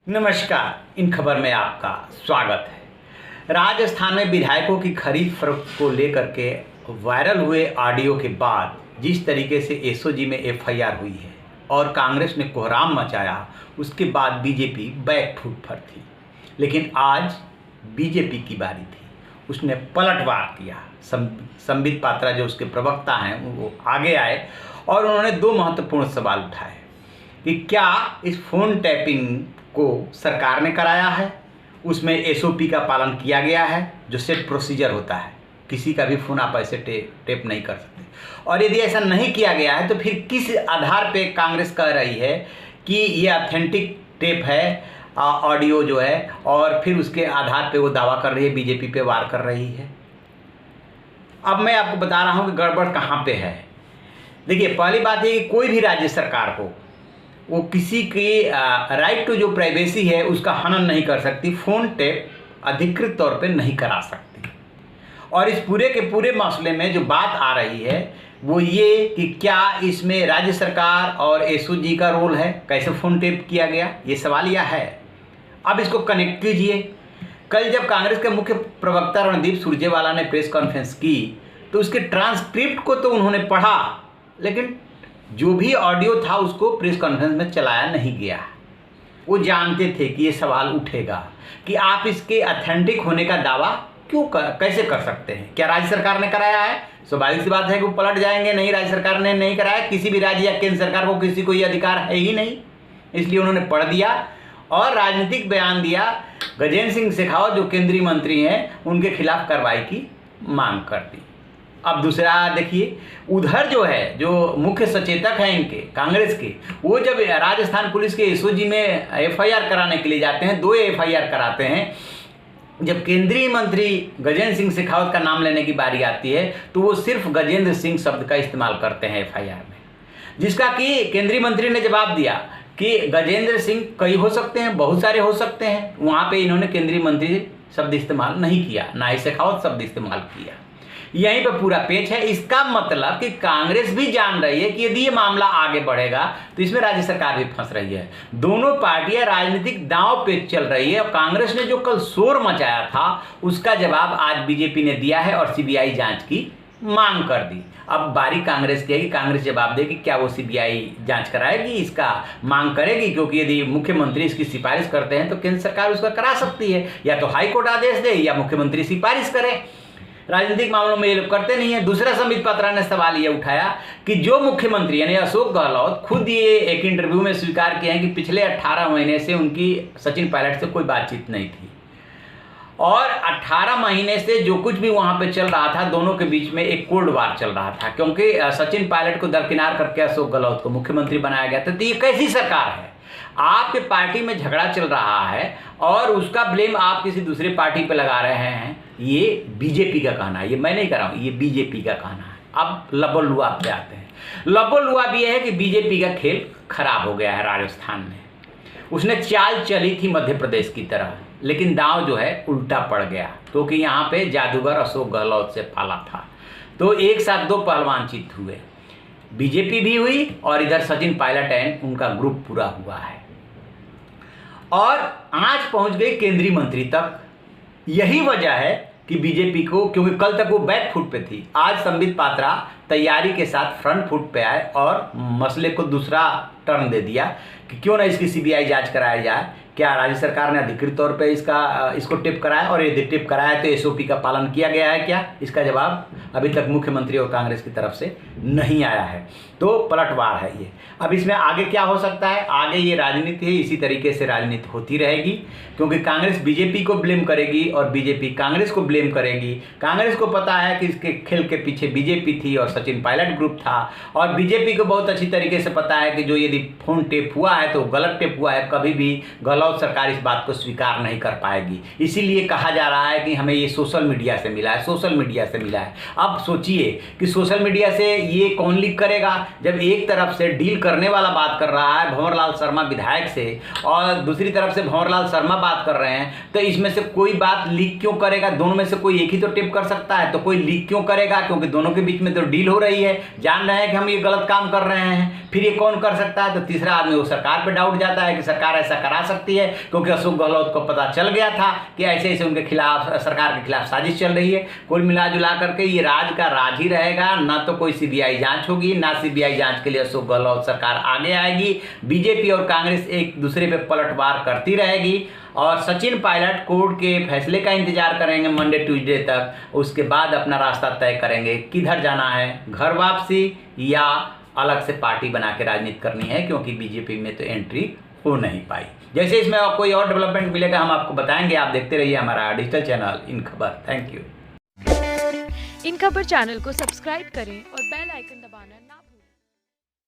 नमस्कार। इन खबर में आपका स्वागत है। राजस्थान में विधायकों की खरीद फरोख्त को लेकर के वायरल हुए ऑडियो के बाद जिस तरीके से एसओजी में एफआईआर हुई है और कांग्रेस ने कोहराम मचाया, उसके बाद बीजेपी बैकफुट पर थी। लेकिन आज बीजेपी की बारी थी, उसने पलटवार किया। संबित पात्रा जो उसके प्रवक्ता हैं वो आगे आए और उन्होंने दो महत्वपूर्ण सवाल उठाए कि क्या इस फोन टैपिंग को सरकार ने कराया है, उसमें एसओपी का पालन किया गया है जो सेट प्रोसीजर होता है, किसी का भी फ़ोन आप ऐसे टेप नहीं कर सकते, और यदि ऐसा नहीं किया गया है तो फिर किस आधार पे कांग्रेस कह रही है कि ये ऑथेंटिक टेप है ऑडियो जो है, और फिर उसके आधार पे वो दावा कर रही है, बीजेपी पे वार कर रही है। अब मैं आपको बता रहा हूँ कि गड़बड़ कहाँ पे है। देखिए, पहली बात है कि कोई भी राज्य सरकार हो वो किसी की राइट टू जो प्राइवेसी है उसका हनन नहीं कर सकती, फ़ोन टेप अधिकृत तौर पे नहीं करा सकती। और इस पूरे के पूरे मसले में जो बात आ रही है वो ये कि क्या इसमें राज्य सरकार और एसओजी का रोल है, कैसे फ़ोन टेप किया गया, ये सवाल यह है। अब इसको कनेक्ट कीजिए। कल जब कांग्रेस के मुख्य प्रवक्ता रणदीप सुरजेवाला ने प्रेस कॉन्फ्रेंस की तो उसके ट्रांसक्रिप्ट को तो उन्होंने पढ़ा, लेकिन जो भी ऑडियो था उसको प्रेस कॉन्फ्रेंस में चलाया नहीं गया। वो जानते थे कि ये सवाल उठेगा कि आप इसके ऑथेंटिक होने का दावा कैसे कर सकते हैं। क्या राज्य सरकार ने कराया है? स्वाभाविक सी बात है कि वो पलट जाएंगे, नहीं राज्य सरकार ने नहीं कराया। किसी भी राज्य या केंद्र सरकार को किसी को ये अधिकार है ही नहीं, इसलिए उन्होंने पढ़ दिया और राजनीतिक बयान दिया। गजेंद्र सिंह शेखावत जो केंद्रीय मंत्री हैं उनके खिलाफ कार्रवाई की मांग कर दी। अब दूसरा देखिए, उधर जो है जो मुख्य सचेतक हैं इनके कांग्रेस के, वो जब राजस्थान पुलिस के एसओजी में एफआईआर कराने के लिए जाते हैं, 2 एफआईआर कराते हैं। जब केंद्रीय मंत्री गजेंद्र सिंह शेखावत का नाम लेने की बारी आती है तो वो सिर्फ गजेंद्र सिंह शब्द का इस्तेमाल करते हैं एफआईआर में, जिसका कि केंद्रीय मंत्री ने जवाब दिया कि गजेंद्र सिंह कई हो सकते हैं, बहुत सारे हो सकते हैं। वहाँ पे इन्होंने केंद्रीय मंत्री शब्द इस्तेमाल नहीं किया, ना ही शेखावत शब्द इस्तेमाल किया। यहीं पे पूरा पेच है। इसका मतलब कि कांग्रेस भी जान रही है कि यदि ये मामला आगे बढ़ेगा तो इसमें राज्य सरकार भी फंस रही है। दोनों पार्टियां राजनीतिक दांव पेच चल रही है और कांग्रेस ने जो कल शोर मचाया था उसका जवाब आज बीजेपी ने दिया है और सीबीआई जांच की मांग कर दी। अब बारी कांग्रेस की है कि कांग्रेस जवाब देगी, क्या वो सीबीआई जांच कराएगी, इसका मांग करेगी, क्योंकि यदि मुख्यमंत्री इसकी सिफारिश करते हैं तो केंद्र सरकार उसका करा सकती है, या तो हाईकोर्ट आदेश दे या मुख्यमंत्री सिफारिश करे। राजनीतिक मामलों में ये लोग करते नहीं है। दूसरा, संबित पात्रा ने सवाल ये उठाया कि जो मुख्यमंत्री यानी अशोक गहलोत खुद ये एक इंटरव्यू में स्वीकार किए हैं कि पिछले 18 महीने से उनकी सचिन पायलट से कोई बातचीत नहीं थी, और 18 महीने से जो कुछ भी वहाँ पे चल रहा था दोनों के बीच में एक कोल्ड वार चल रहा था, क्योंकि सचिन पायलट को दरकिनार करके अशोक गहलोत को मुख्यमंत्री बनाया गया था। तो ये कैसी सरकार है? आपके पार्टी में झगड़ा चल रहा है और उसका ब्लेम आप किसी दूसरी पार्टी पे लगा रहे हैं। ये बीजेपी का कहना है, ये मैं नहीं कर रहा हूँ, ये बीजेपी का कहना है। अब लबोलुआ पे आते हैं। लबोलुआ भी है कि बीजेपी का खेल खराब हो गया है राजस्थान में। उसने चाल चली थी मध्य प्रदेश की तरह, लेकिन दांव जो है उल्टा पड़ गया, क्योंकि यहाँ पे जादूगर अशोक गहलोत से पाला था। तो एक साथ 2 पहलवान चित हुए, बीजेपी भी हुई और इधर सचिन पायलट एंड उनका ग्रुप पूरा हुआ है, और आज पहुंच गए केंद्रीय मंत्री तक। यही वजह है कि बीजेपी को, क्योंकि कल तक वो बैक फुट पे थी, आज संबित पात्रा तैयारी के साथ फ्रंट फुट पे आए और मसले को दूसरा टर्न दे दिया कि क्यों ना इसकी सीबीआई जांच कराया जाए। क्या राज्य सरकार ने अधिकृत तौर पे इसको टिप कराया, और यदि टिप कराया तो एसओपी का पालन किया गया है क्या? इसका जवाब अभी तक मुख्यमंत्री और कांग्रेस की तरफ से नहीं आया है। तो पलटवार है ये। अब इसमें आगे क्या हो सकता है? आगे ये राजनीति है, इसी तरीके से राजनीति होती रहेगी, क्योंकि कांग्रेस बीजेपी को ब्लेम करेगी और बीजेपी कांग्रेस को ब्लेम करेगी। कांग्रेस को पता है कि इसके खेल के पीछे बीजेपी थी और सचिन पायलट ग्रुप था, और बीजेपी को बहुत अच्छी तरीके से पता है कि जो यदि फोन टेप हुआ है तो गलत टेप हुआ है, कभी भी गहलोत सरकार इस बात को स्वीकार नहीं कर पाएगी। इसीलिए कहा जा रहा है कि हमें ये सोशल मीडिया से मिला है, सोशल मीडिया से मिला है। अब सोचिए कि सोशल मीडिया से ये कौन लीक करेगा, जब एक तरफ से डील करने वाला बात कर रहा है भंवरलाल शर्मा विधायक से, और दूसरी तरफ से भंवरलाल शर्मा बात कर रहे हैं, तो इसमें से कोई बात लीक क्यों करेगा? दोनों में से कोई एक ही तो टिप कर सकता है, तो कोई लीक क्यों करेगा? क्योंकि दोनों के बीच में तो डील हो रही है, जान रहे हैं कि हम ये गलत काम कर रहे हैं, फिर ये कौन कर सकता है? तो तीसरा आदमी वो सरकार पे डाउट जाता है कि सरकार ऐसा करा सकती है। है, क्योंकि अशोक गहलोत को पता चल गया था कि ऐसे ऐसे उनके खिलाफ, सरकार के खिलाफ साजिश चल रही है। कुल मिला जुला करके ये राज का राज ही रहेगा, ना तो कोई सीबीआई जांच होगी, ना सीबीआई जांच के लिए अशोक गहलोत सरकार आगे आएगी। बीजेपी और कांग्रेस एक दूसरे पे पलटवार करती रहेगी और सचिन पायलट कोर्ट के फैसले का इंतजार करेंगे मंडे ट्यूसडे तक, उसके बाद अपना रास्ता तय करेंगे किधर जाना है, घर वापसी या अलग से पार्टी बना के राजनीति करनी है, क्योंकि बीजेपी में तो एंट्री हो नहीं पाई। जैसे इसमें कोई और डेवलपमेंट मिलेगा हम आपको बताएंगे। आप देखते रहिए हमारा डिजिटल चैनल इन खबर। Thank you. इन खबर चैनल को सब्सक्राइब करें और बेल आइकन दबाना